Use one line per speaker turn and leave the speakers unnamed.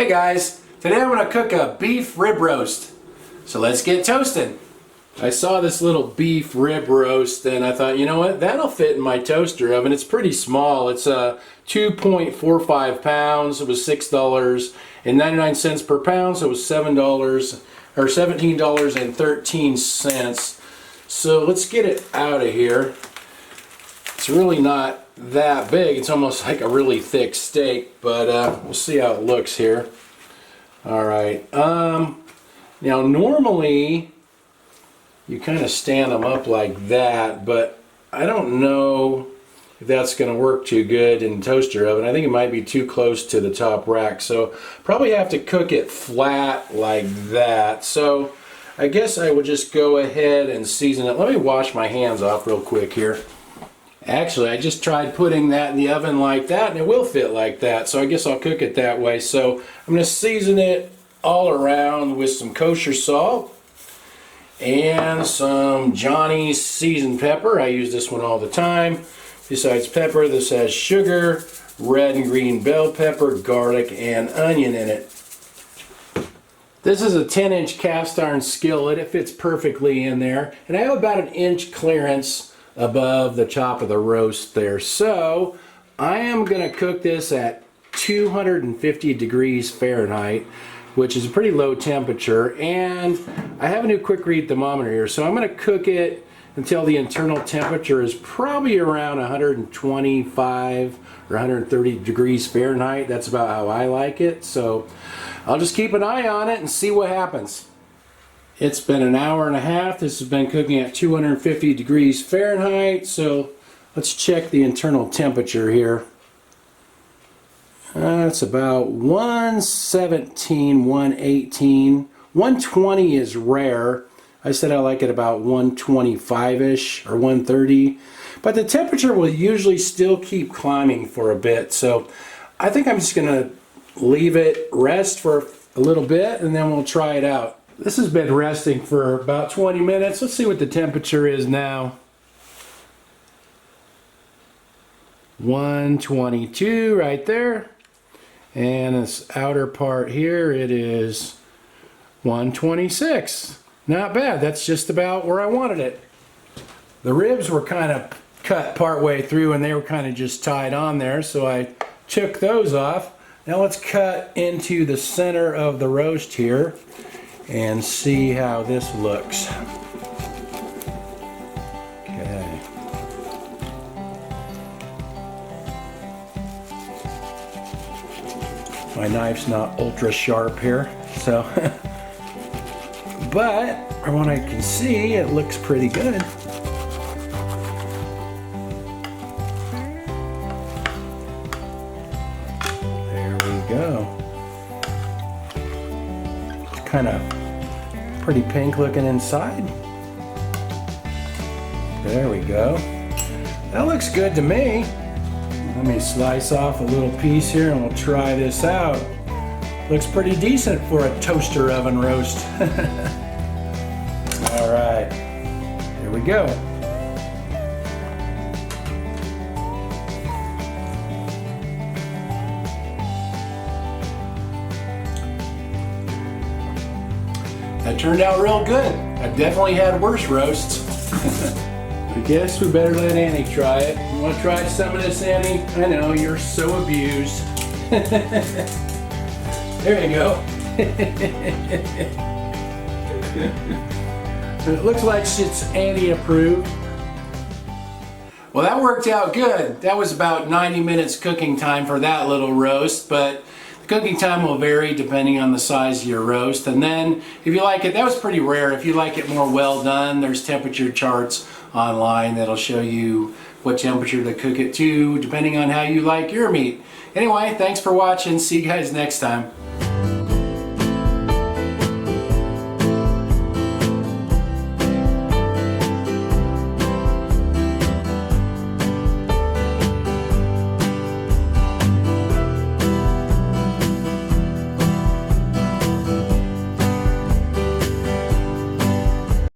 Hey guys, today I'm going to cook a beef rib roast. So let's get toasting. I saw this little beef rib roast and I thought, you know what, that'll fit in my toaster oven. It's pretty small. It's 2.45 pounds. It was $6.99 per pound, so it was $7 or $17.13. So let's get it out of here. It's really not that big. It's almost like a really thick steak, but we'll see how it looks here. All right. Now normally you kind of stand them up like that, but I don't know if that's going to work too good in the toaster oven. I think it might be too close to the top rack, so probably have to cook it flat like that. So I guess I would just go ahead and season it. Let me wash my hands off real quick here. Actually, I just tried putting that in the oven like that, and it will fit like that, so I guess I'll cook it that way. So I'm going to season it all around with some kosher salt and some Johnny's seasoned pepper. I use this one all the time. Besides pepper, this has sugar, red and green bell pepper, garlic, and onion in it. This is a 10-inch cast iron skillet. It fits perfectly in there, and I have about an inch clearance above the top of the roast there. So I am going to cook this at 250 degrees Fahrenheit, which is a pretty low temperature, and I have a new quick read thermometer here, so I'm going to cook it until the internal temperature is probably around 125 or 130 degrees Fahrenheit. That's about how I like it, so I'll just keep an eye on it and see what happens. It's been an hour and a half. This has been cooking at 250 degrees Fahrenheit, so let's check the internal temperature here. It's about 117, 118. 120 is rare. I said I like it about 125-ish or 130. But the temperature will usually still keep climbing for a bit, so I think I'm just going to leave it rest for a little bit and then we'll try it out. This has been resting for about 20 minutes. Let's see what the temperature is now. 122 right there. And this outer part here, it is 126. Not bad. That's just about where I wanted it. The ribs were kind of cut part way through and they were kind of just tied on there, so I took those off. Now let's cut into the center of the roast here and see how this looks. Okay. My knife's not ultra sharp here, so but from what I can see, it looks pretty good. There we go. Kind of pretty pink looking inside. There we go. That looks good to me. Let me slice off a little piece here and we'll try this out. Looks pretty decent for a toaster oven roast. All right, here we go. That turned out real good. I've definitely had worse roasts. I guess we better let Annie try it. You want to try some of this, Annie? I know, you're so abused. There you go. It looks like it's Annie approved. Well, that worked out good. That was about 90 minutes cooking time for that little roast, but the cooking time will vary depending on the size of your roast. And then if you like it, that was pretty rare. If you like it more well done, there's temperature charts online that'll show you what temperature to cook it to depending on how you like your meat. Anyway, thanks for watching. See you guys next time.